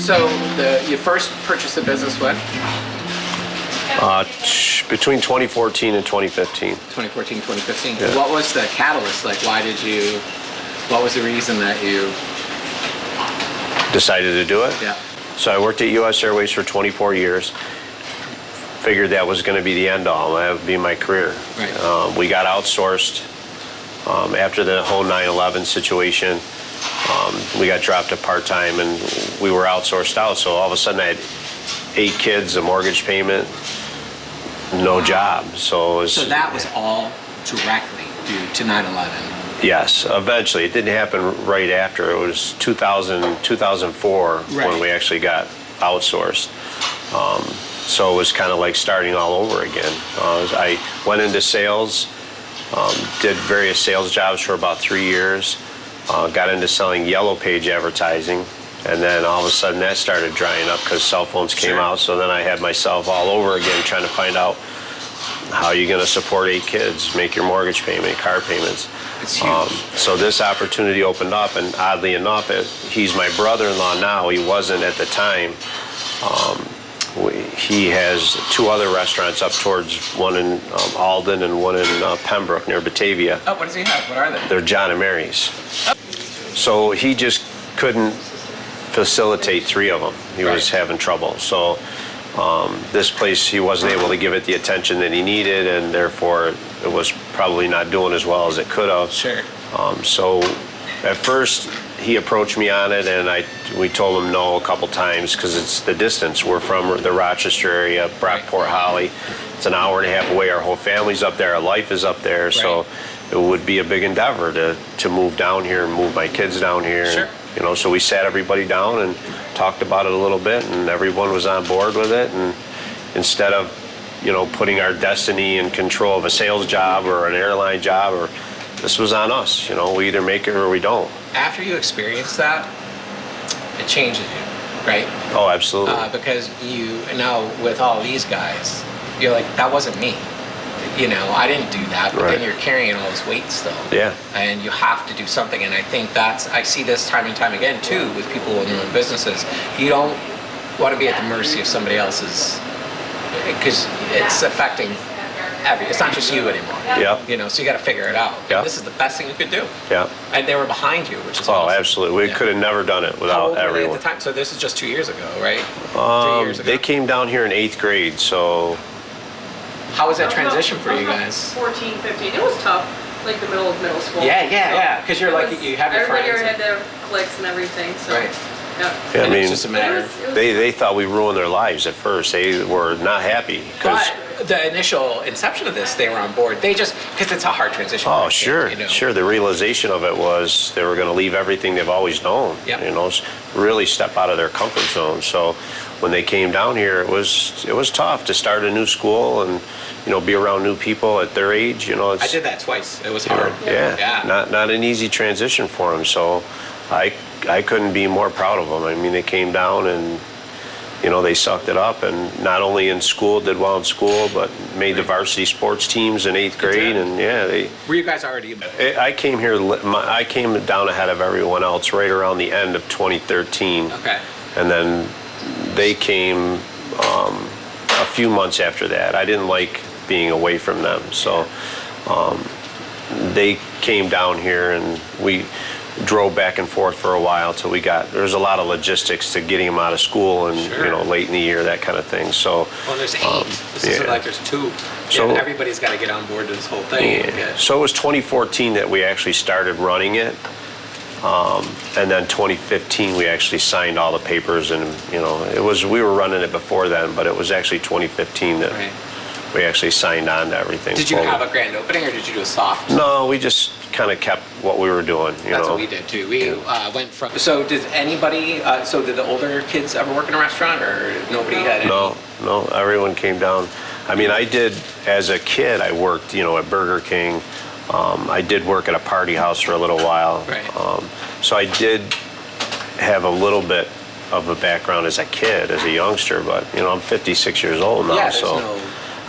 So you first purchased the business when? Between 2014 and 2015. 2014, 2015. Yeah. What was the catalyst? Like, what was the reason that you Decided to do it? Yeah. So I worked at U.S. Airways for 24 years. Figured that was going to be the end all. That would be my career. Right. We got outsourced after the whole 9/11 situation. We got dropped to part-time and we were outsourced out. So all of a sudden I had 8 kids, a mortgage payment, no job. So that was all directly due to 9/11. Yes, eventually. It didn't happen right after. It was 2004 when we actually got outsourced. So it was kind of like starting all over again. I went into sales, did various sales jobs for about 3 years, got into selling yellow page advertising, and then all of a sudden that started drying up because cell phones came out. So then I had myself all over again trying to find out how are you going to support 8 kids, make your mortgage payment, car payments. It's huge. So this opportunity opened up, and oddly enough, he's my brother-in-law now. He wasn't at the time. He has 2 other restaurants up towards, one in Alden and one in Pembroke near Batavia. Oh, what does he have? What are they? They're John and Mary's. So he just couldn't facilitate 3 of them. He was having trouble. So this place, he wasn't able to give it the attention that he needed, and therefore it was probably not doing as well as it could have. Sure. So at first he approached me on it, and we told him no a couple times because it's the distance. We're from the Rochester area, Brockport, Holly. It's an hour and a half away. Our whole family's up there. Our life is up there. So it would be a big endeavor to move down here and move my kids down here. Sure. And, so we sat everybody down and talked about it a little bit, and everyone was on board with it. And instead of, putting our destiny in control of a sales job or an airline job, this was on us. We either make it or we don't. After you experience that, it changes you, right? Oh, absolutely. Because now with all these guys, you're like, that wasn't me. I didn't do that, but then you're carrying all this weight still. Yeah. And you have to do something. And I think I see this time and time again too with people in their own businesses. You don't want to be at the mercy of somebody else's, because it's affecting it's not just you anymore. Yeah. So you got to figure it out. Yeah. This is the best thing you could do. Yeah. And they were behind you, which is Oh, awesome. absolutely. We could have never done it How without old were they everyone. at the time? So this is just 2 years ago, right? 3 years ago. They came down here in 8th grade, so. How was that transition for you guys? 14, 15. It was tough, like the middle of middle school. Yeah. Because you're like, you have your friends. Everybody had their cliques and everything, so. Right. Yeah. Yeah, I And mean, it's just a matter. It was- they thought we ruined their lives at first. They were not happy because. But the initial inception of this, they were on board. Because it's a hard transition. Oh, I think, sure, sure. The realization of it was they were going to leave everything they've always known. Yep. Really step out of their comfort zone. So when they came down here, it was tough to start a new school and be around new people at their age. I did that twice. It was hard. Yeah. Not an easy transition for them. So I couldn't be more proud of them. I mean, they came down and they sucked it up, and not only in school, did well in school, but made the varsity sports teams in 8th grade, and they. Were you guys already? I came here. I came down ahead of everyone else right around the end of 2013. Okay. And then they came a few months after that. I didn't like being away from them, so they came down here, and we drove back and forth for a while till there was a lot of logistics to getting them out of school and late in the year, that kind of thing. So there's 8. This isn't like there's 2. So everybody's got to get on board to this whole thing. Yeah. So it was 2014 that we actually started running it, and then 2015 we actually signed all the papers, and we were running it before then, but it was actually 2015 that we actually signed on to everything. Did you have a grand opening, or did you do a soft? No, we just kind of kept what we were doing. That's what we did too. We went from. So did anybody? Did the older kids ever work in a restaurant, or nobody had any? No. Everyone came down. I mean, I did as a kid. I worked, at Burger King. I did work at a party house for a little while. Right. So I did have a little bit of a background as a kid, as a youngster. But I'm 56 years old now,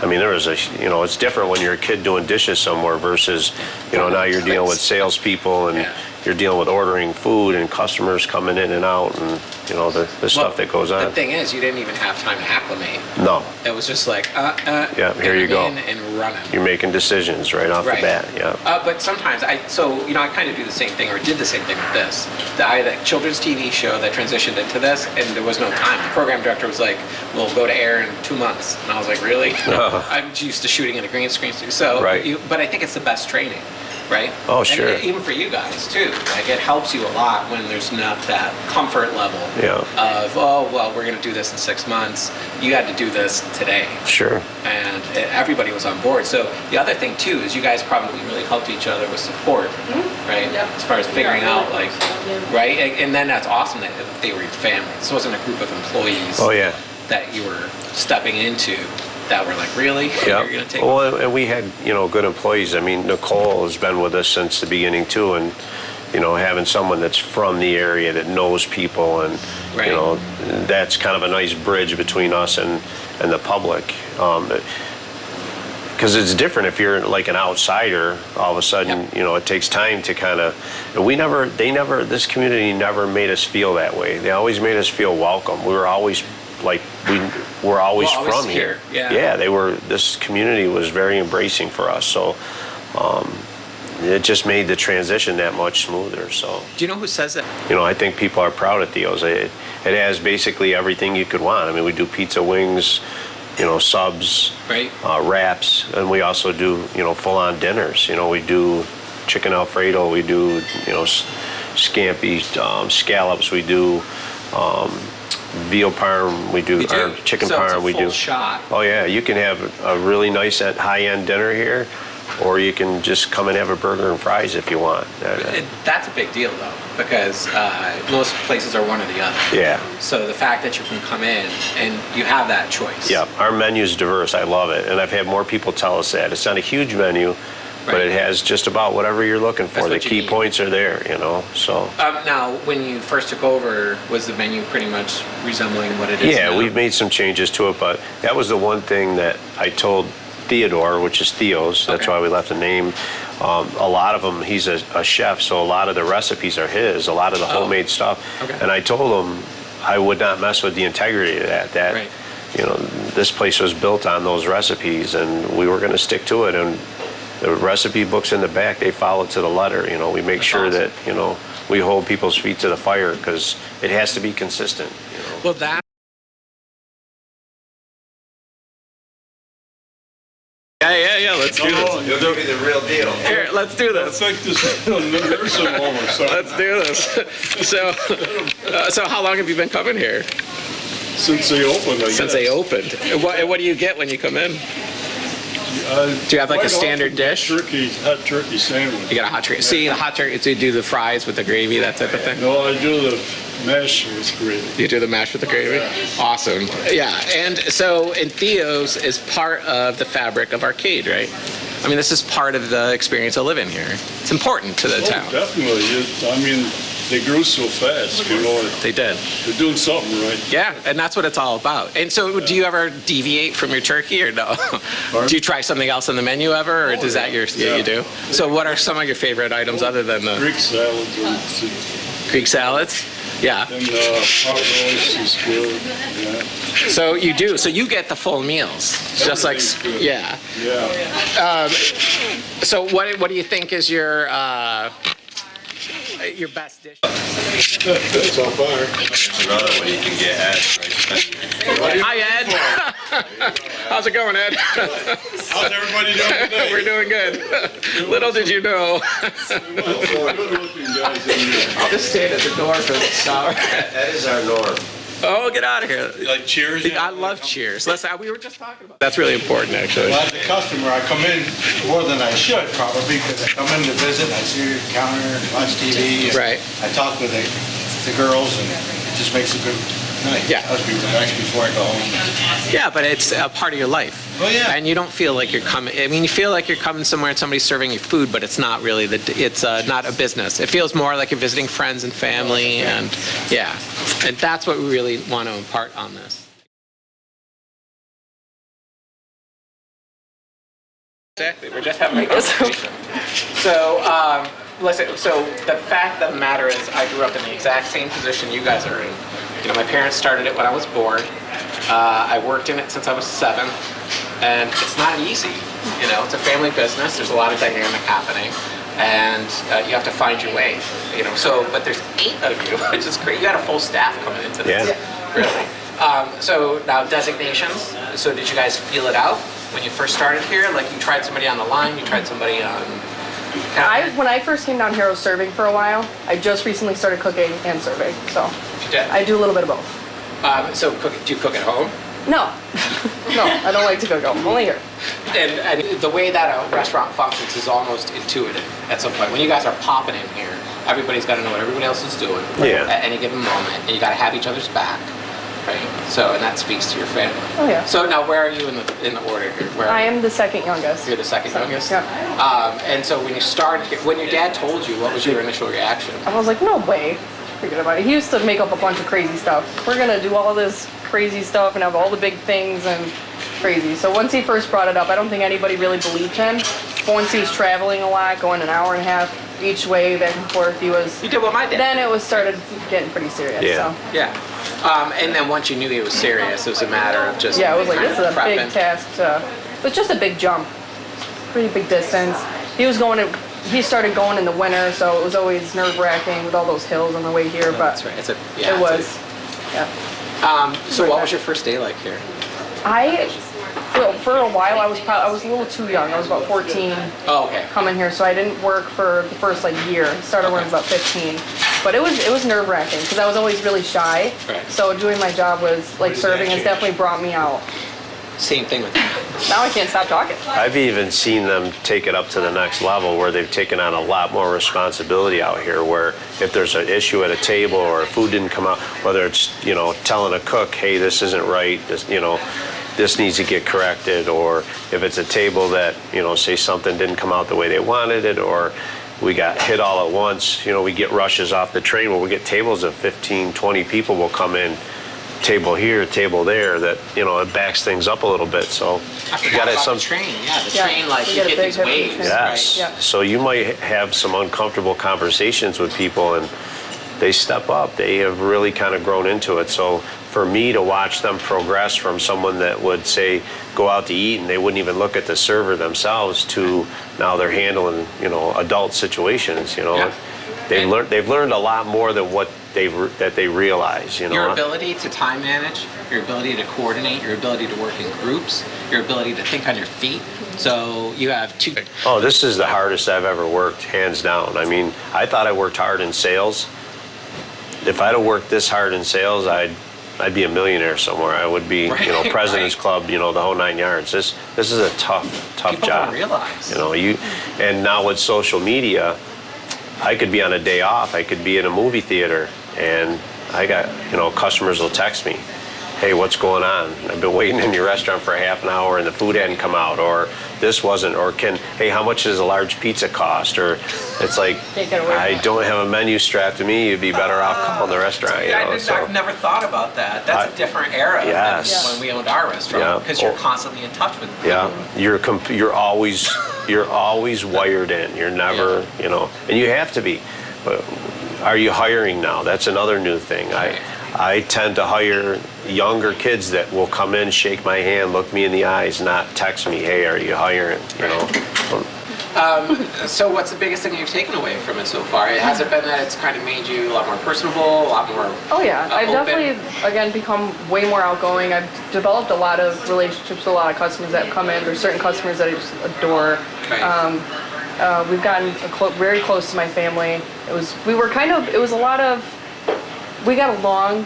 I mean, there was it's different when you're a kid doing dishes somewhere versus, now you're dealing with salespeople and, you're dealing with ordering food and customers coming in and out, and the stuff that goes on. The thing is, you didn't even have time to acclimate. No. It was just like, Yeah, here you go. And running. You're making decisions right off the bat. Yeah. But sometimes I kind of do the same thing, or did the same thing with this. I had a children's TV show that transitioned into this, and there was no time. The program director was like, "We'll go to air in 2 months," and I was like, "Really?" I'm used to shooting in a green screen. So, but I think it's the best training, right? Oh, sure. And even for you guys too, like it helps you a lot when there's not that comfort level of, oh well, we're going to do this in 6 months. You had to do this today. Sure. And everybody was on board. So the other thing too is you guys probably really helped each other with support, right? Yep. As far as figuring out like, right? And then that's awesome that they were your family. This wasn't a group of employees. Oh yeah. That you were stepping into that were like, really? Yeah. You're gonna take well, and we had good employees. I mean, Nicole has been with us since the beginning too, and having someone that's from the area that knows people, and that's kind of a nice bridge between us and the public. Because it's different if you're like an outsider. All of a sudden, it takes time to kind of. This community never made us feel that way. They always made us feel welcome. We were always like we were always from here. Yeah, they were. This community was very embracing for us. So. It just made the transition that much smoother. So. Do you know who says that? I think people are proud of Theo's. It has basically everything you could want. I mean, we do pizza, wings, subs, wraps, and we also do full-on dinners. We do chicken Alfredo, we do scampi, scallops, we do veal parm, we do our chicken parm, we do. Shot. Oh yeah, you can have a really nice high-end dinner here. Or you can just come and have a burger and fries if you want. That's a big deal, though, because most places are one or the other. Yeah. So the fact that you can come in and you have that choice. Yeah, our menu's diverse. I love it. And I've had more people tell us that. It's not a huge menu, but it has just about whatever you're looking for. The key points are there, so. Now, when you first took over, was the menu pretty much resembling what it is now? Yeah, we've made some changes to it, but that was the one thing that I told Theodore, which is Theo's, that's why we left the name. A lot of them, he's a chef, so a lot of the recipes are his, a lot of the homemade stuff. And I told him I would not mess with the integrity of that. This place was built on those recipes, and we were going to stick to it. And the recipe books in the back, they follow to the letter. We make sure that, we hold people's feet to the fire, because it has to be consistent. Well, that. Yeah, let's do this. You'll give me the real deal. Here, let's do this. I think this is a nursing home or something. Let's do this. So how long have you been coming here? Since they opened, I guess. Since they opened. And what do you get when you come in? Do you have like a standard dish? Hot turkey sandwich. You got a hot turkey. See, the hot turkey, so you do the fries with the gravy, that type of thing? No, I do the mash with gravy. You do the mash with the gravy? Awesome. Yeah, and so, and Theo's is part of the fabric of Arcade, right? I mean, this is part of the experience of living here. It's important to the town. Definitely. They grew so fast, They did. They're doing something right. Yeah, and that's what it's all about. And so, do you ever deviate from your turkey, or no? Do you try something else on the menu ever, or is that your? Yeah, you do. So, what are some of your favorite items other than the Greek salads? Greek salads? Yeah. And hot roast is good. Yeah. So you do. So you get the full meals, just like yeah. Yeah. So what do you think is your best dish? That's on fire. Another one you can get at. Hi, Ed. How's it going, Ed? How's everybody doing today? We're doing good. Little did you know. Good-looking guys in here. I'll just stand at the door for the shower. That is our norm. Oh, get out of here. You like Cheers? I love Cheers. We were just talking about. That's really important, actually. Well, as a customer, I come in more than I should probably, because I come in to visit, I see your counter, watch TV. and Right. I talk with the girls, and it just makes a good night. Yeah. I was relaxed before I go home. Yeah, but it's a part of your life. Oh, yeah. And you don't feel like you're coming. I mean, you feel like you're coming somewhere and somebody's serving you food, but it's not really. It's not a business. It feels more like you're visiting friends and family, and yeah, and that's what we really want to impart on this. Exactly. We're just having a conversation. So listen, so the fact of the matter is I grew up in the exact same position you guys are in. You know, my parents started it when I was born. I worked in it since I was 7, and it's not easy. You know, it's a family business. There's a lot of dynamic happening, and you have to find your way. You know, so but there's 8 of you, which is great. You got a full staff coming into this. Yeah. Really. So now designations. So did you guys feel it out when you first started here? Like you tried somebody on the line, you tried somebody on. When I first came down here, I was serving for a while. I just recently started cooking and serving, so You did. I do a little bit of both. So do you cook at home? No, no, I don't like to cook. I'm only here. And the way that a restaurant functions is almost intuitive at some point. When you guys are popping in here, everybody's got to know what everybody else is doing Yeah. at any given moment, and you got to have each other's back, right? So, and that speaks to your family. Oh, yeah. So now, where are you in the order here? Where I am the second youngest. You're the second youngest. Yeah. And so when you started, when your dad told you, what was your initial reaction? I was like, no way. Forget about it. He used to make up a bunch of crazy stuff. We're gonna do all this crazy stuff and have all the big things and crazy. So once he first brought it up, I don't think anybody really believed him. But once he was traveling a lot, going an hour and a half each way back and forth, he was. You did what my dad. Then it was started getting pretty serious. Yeah. So. Yeah. And then once you knew he was serious, it was a matter of just. Yeah, it was like, kind this of is a big prepping. task. It was just a big jump. Pretty big distance. He started going in the winter, so it was always nerve-wracking with all those hills on the way here, but That's right. it was. Yeah. So what was your first day like here? For a while, I was a little too young. I was about 14 Oh, okay. coming here, so I didn't work for the first year. Started when I was about 15. But it was nerve-wracking because I was always really shy. Right. So doing my job was serving has definitely brought me out. Same thing with me. Now I can't stop talking. I've even seen them take it up to the next level where they've taken on a lot more responsibility out here, where if there's an issue at a table or food didn't come out, whether it's, telling a cook, hey, this isn't right, this needs to get corrected, or if it's a table that, say something didn't come out the way they wanted it, or we got hit all at once, we get rushes off the train where we get tables of 15, 20 people will come in, table here, table there, that, it backs things up a little bit, so. I forgot about the train. Yeah, the train, we you get a get big these heavy waves, train. Yes. Yeah. So you might have some uncomfortable conversations with people, and they step up. They have really kind of grown into it. So for me to watch them progress from someone that would say go out to eat and they wouldn't even look at the server themselves to now they're handling adult situations. Yeah. They've learned a lot more than what that they realize. Your ability to time manage, your ability to coordinate, your ability to work in groups, your ability to think on your feet. So you have two. Oh, this is the hardest I've ever worked, hands down. I mean, I thought I worked hard in sales. If I'd have worked this hard in sales, I'd be a millionaire somewhere. I would be, Right, President's right. Club, the whole 9 yards. This is a tough People job. don't realize. And now with social media, I could be on a day off. I could be in a movie theater, and I got, customers will text me, hey, what's going on? I've been waiting in your restaurant for a half an hour and the food hadn't come out, or this wasn't, or hey, how much does a large pizza cost? Or it's like, Take it away. I don't have a menu strapped to me, you'd be better off calling the restaurant. I've never thought about that. That's a different era Yes. than when we owned our restaurant, Yeah. because you're constantly in touch with people. Yeah, you're always wired in. You're never, and you have to be. But are you hiring now? That's another new thing. I tend to hire younger kids that will come in, shake my hand, look me in the eyes, not text me, hey, are you hiring? So what's the biggest thing you've taken away from it so far? Has it been that it's kind of made you a lot more personable, a lot more Oh yeah, I've open? definitely, again, become way more outgoing. I've developed a lot of relationships with a lot of customers that come in. There's certain customers that I just adore. Right. We've gotten very close to my family. We got along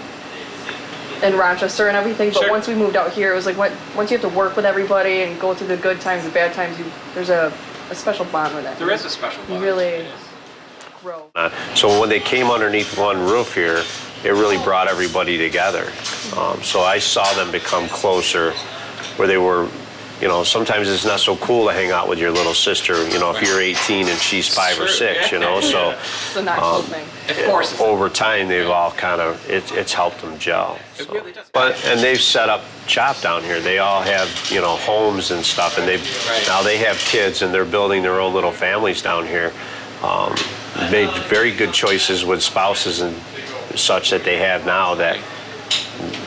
in Rochester and everything, but Sure. once we moved out here, it was like once you have to work with everybody and go through the good times, the bad times, there's a special bond with it. There is a special You bond. really grow. So when they came underneath one roof here, it really brought everybody together. So I saw them become closer, where they were, sometimes it's not so cool to hang out with your little sister, if you're 18 and she's 5 or Sure, 6, yeah. So It's a not cool thing. Of course. It's over time they've all kind of, it's helped them gel. It So. really does. And they've set up shop down here. They all have, homes and stuff, and Right. now they have kids and they're building their own little families down here. made very good choices with spouses and such that they have now that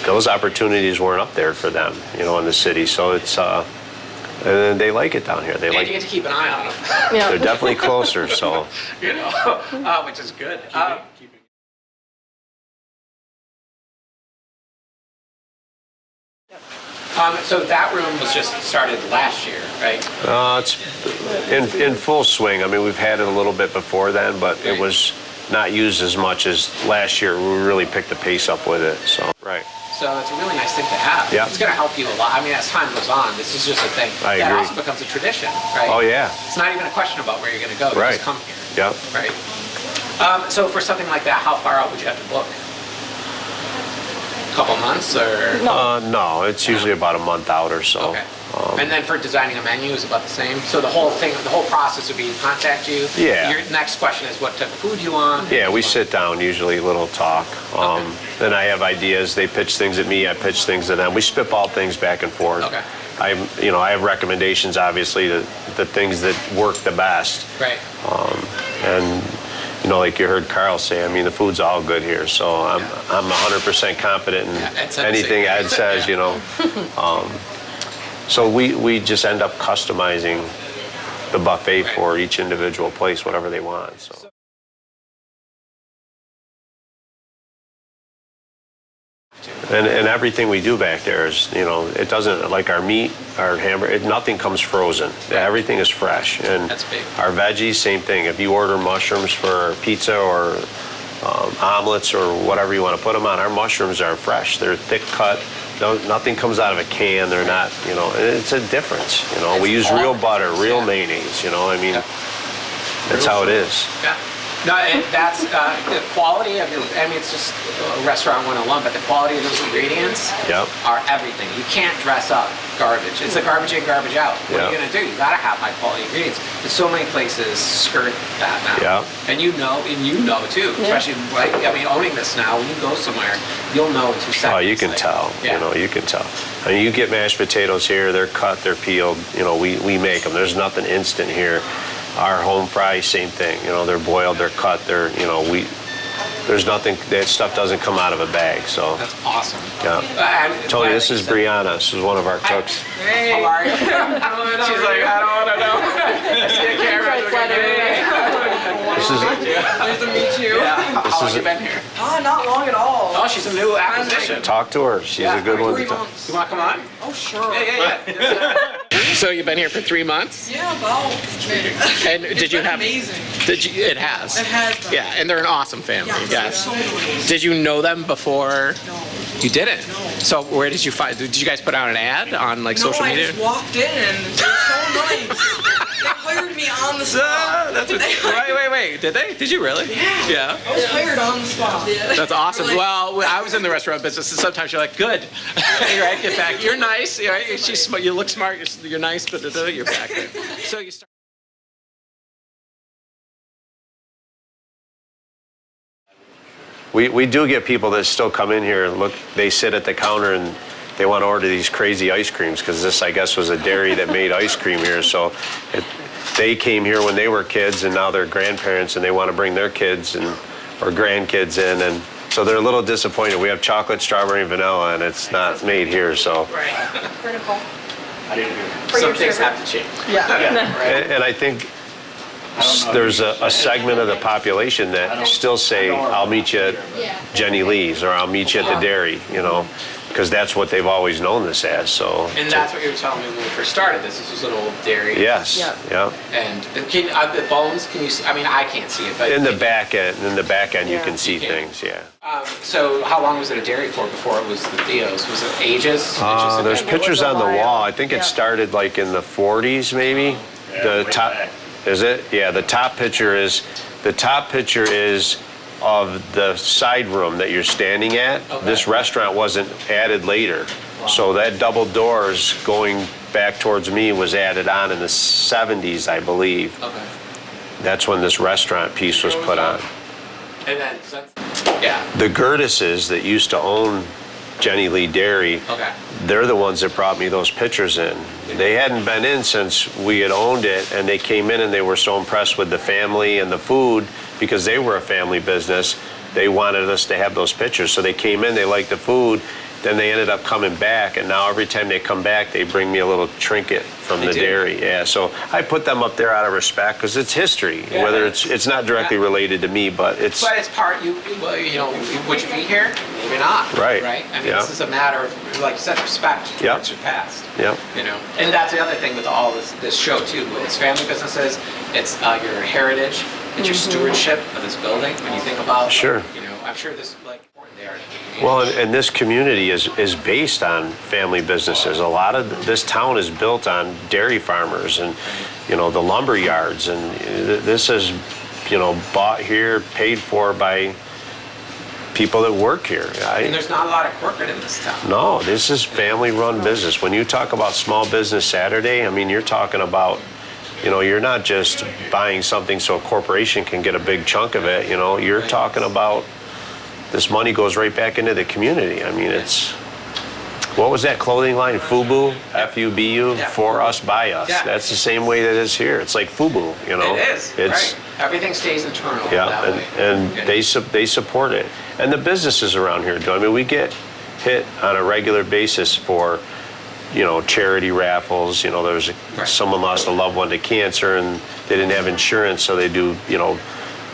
those opportunities weren't up there for them, you know, in the city. So it's, and they like it down here. They And like. you get to keep an eye on them. Yeah. They're definitely closer. So. You know, which is good. So that room was just started last year, right? It's in full swing. I mean, we've had it a little bit before then, but it was not used as much as last year. We really picked the pace up with it. So right. So it's a really nice thing to have. Yeah. It's going to help you a lot. I mean, as time goes on, this is just a thing. I that agree. also becomes a tradition, right? Oh yeah. It's not even a question about where you're going to go. You Right. just come here. Yep. Right. So for something like that, how far out would you have to book? A couple months or? No, it's usually about a month out or so. Okay. And then for designing a menu is about the same. So the whole process would be to contact you. Yeah. Your next question is what type of food you want. Yeah, we sit down, usually a little talk. Then I have ideas. They pitch things at me. I pitch things at them. We spitball things back and forth. Okay. I have recommendations, obviously, to the things that work the best. Right. And like you heard Carl say, I mean, the food's all good here. So I'm 100% confident in Ed said the anything same Ed says. Yeah. So we just end up customizing the buffet for each individual place, whatever they want. So. And everything we do back there is, it doesn't, like our meat, our hamburger, nothing comes frozen. Everything is fresh. And That's big. our veggies, same thing. If you order mushrooms for pizza or omelets or whatever you want to put them on, our mushrooms are fresh. They're thick cut. Nothing comes out of a can. They're not, it's a difference. We use real butter, real mayonnaise, I mean, that's how it is. Yeah. No, and that's the quality of your, I mean, it's just restaurant 101, but the quality of those ingredients are everything. You can't dress up garbage. It's a garbage in, garbage out. What are you going to do? You got to have high quality ingredients. And so many places skirt that now. And you know too, especially, owning this now, when you go somewhere, you'll know in 2 seconds. Oh, you can tell, you can tell. I mean, you get mashed potatoes here, they're cut, they're peeled, we make them. There's nothing instant here. Our home fries, same thing. They're boiled, they're cut, there's nothing, that stuff doesn't come out of a bag, so. That's awesome. Yeah. Tony, this is Brianna. This is one of our cooks. Hey. How are you? She's like, I don't want to know. I see a camera. This is, Nice to meet you. How long have you been here? Not long at all. Oh, she's a new acquisition. talk to her. She's a good one to 3 talk. months. You want to come on? Oh, sure. Yeah. So you've been here for 3 months? Yeah, about. And did you have? Amazing. It has. It has been. Yeah, and they're an awesome family. Yeah, Yes. so nice. Did you know them before? No. You didn't. No. So where did you find? Did you guys put out an ad on social media? I just walked in and they were so nice. They hired me on the spot. Wait. Did they? Did you really? Yeah. I was hired on the spot. That's awesome. Like- Well, I was in the restaurant business, and sometimes you're like, good. Right, get back. You're nice. You look smart. You're nice, but you're back there. So you start. We do get people that still come in here and look, they sit at the counter and they want to order these crazy ice creams because this, I guess, was a dairy that made ice cream here. So they came here when they were kids and now they're grandparents and they want to bring their kids or grandkids in. And so they're a little disappointed. We have chocolate, strawberry, and vanilla, and it's not made here. So. Right. Critical. Some things have to change. Yeah. And I think there's a segment of the population that still say, I'll meet you at Jenny Lee's or I'll meet you at the dairy, because that's what they've always known this as. So. And that's what you were telling me when we first started this. This was an old dairy. Yes. Yeah. And the bones, can you see? I mean, I can't see it, but In the back end, you can see You can. things. Yeah. So how long was it a dairy for before it was the Theo's? Was it ages? There's pictures on the while. wall. I think Yeah. it started like in the 40s, maybe. The top. Is it? Yeah. The top picture is of the side room that you're standing at. Okay. This restaurant wasn't added later. So that double doors going back towards me was added on in the 70s, I believe. Okay. That's when this restaurant piece was put on. And then, yeah. The Gertises that used to own Jenny Lee Dairy. Okay. They're the ones that brought me those pictures in. They hadn't been in since we had owned it, and they came in and they were so impressed with the family and the food because they were a family business. They wanted us to have those pictures. So they came in, they liked the food, then they ended up coming back, and now every time they come back, they bring me a little trinket from the dairy. Yeah, so I put them up there out of respect because it's history. Yeah. Whether it's not directly related to me, but it's. But it's part, well, you know, would you be here? Maybe not. Right. Right? I mean, Yeah. this is a matter of, like you said, respect towards your past. Yeah. You know, and that's the other thing with all this show too. It's family businesses, it's your heritage, it's your stewardship of this building. When you think about, Sure. you know, I'm sure this like important there. Well, and this community is based on family businesses. A lot of this town is built on dairy farmers and, you know, the lumber yards. And this is, you know, bought here, paid for by people that work here. And there's not a lot of corporate in this town. No, this is family-run business. When you talk about Small Business Saturday, I mean, you're talking about, you know, you're not just buying something so a corporation can get a big chunk of it. You know, you're talking about this money goes right back into the community. I mean, it's, what was that clothing line? FUBU, F-U-B-U, Yeah. for us, by us. Yeah. That's the same way that it is here. It's like FUBU, you know. It is, It's, right. Everything stays internal yeah, that way. and they support it. And the businesses around here do. I mean, we get hit on a regular basis for, you know, charity raffles. You know, there's someone lost a loved one to cancer and they didn't have insurance, so they do, you know,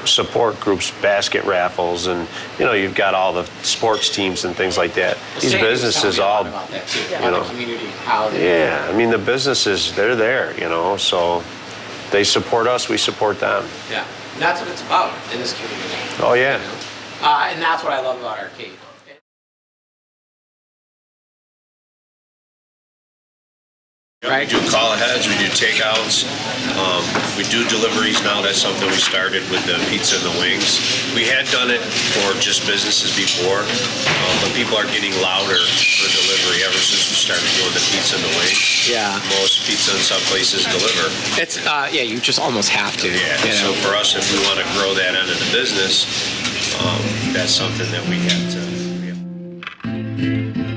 support groups, basket raffles, and, you know, you've got all the sports teams and things like that. These Sandy was businesses telling me a all, lot about that too, you about know. the community, how they, yeah, I mean, the businesses, they're there, you know, so they support us, we support them. yeah. And that's what it's about in this community. Oh, yeah. You know? And that's what I love about Arcade. We do call aheads, we do takeouts, we do deliveries now. That's something we started with the pizza and the wings. We had done it for just businesses before, but people are getting louder for delivery ever since we started doing the pizza and the wings. Yeah. Most pizza in some places deliver. It's, yeah, you just almost have to. Yeah, you so know? for us, if we want to grow that end of the business, that's something that we have to.